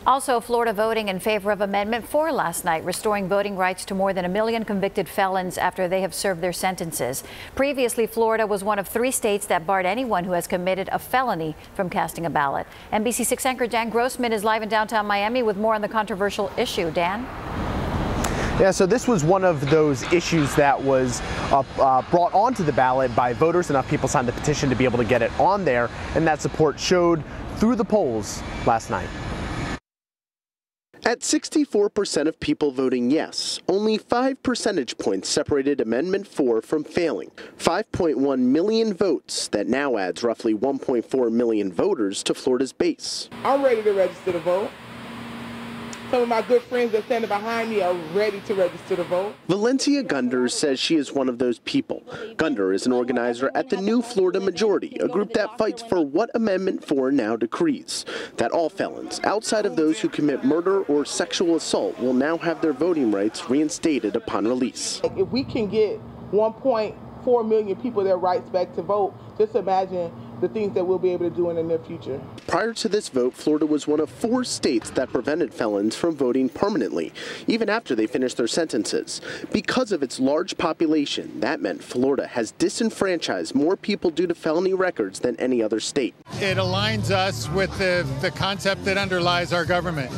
Also, Florida voting in favor of Amendment 4 last night, restoring voting rights to more than 1 million convicted felons after they have served their sentences. Previously, Florida was one of 3 states that barred anyone who has committed a felony from casting a ballot. NBC 6 anchor Dan Grossman is live in downtown Miami with more on the controversial issue. Dan? Yeah, so this was one of those issues that was brought onto the ballot by voters. Enough people signed the petition to be able to get it on there, and that support showed through the polls last night. At 64% of people voting yes, only 5 percentage points separated Amendment 4 from failing. 5.1 million votes that now adds roughly 1.4 million voters to Florida's base. I'm ready to register to vote. Some of my good friends that stand behind me are ready to register to vote. Valencia Gunder says she is one of those people. Gunder is an organizer at the New Florida Majority, a group that fights for what Amendment 4 now decrees, that all felons, outside of those who commit murder or sexual assault, will now have their voting rights reinstated upon release. If we can get 1.4 million people their rights back to vote, just imagine the things that we'll be able to do in the near future. Prior to this vote, Florida was one of 4 states that prevented felons from voting permanently, even after they finished their sentences. Because of its large population, that meant Florida has disenfranchised more people due to felony records than any other state. It aligns us with the concept that underlies our government.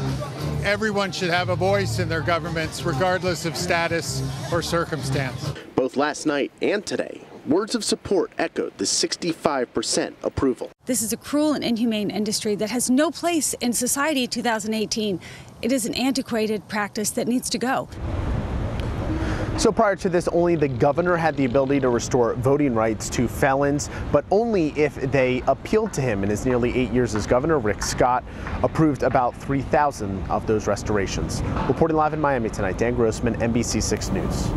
Everyone should have a voice in their governments, regardless of status or circumstance. Both last night and today, words of support echoed the 65% approval. This is a cruel and inhumane industry that has no place in society 2018. It is an antiquated practice that needs to go. So prior to this, only the governor had the ability to restore voting rights to felons, but only if they appealed to him. In his nearly 8 years as governor, Rick Scott approved about 3,000 of those restorations. Reporting live in Miami tonight, Dan Grossman, NBC 6 News.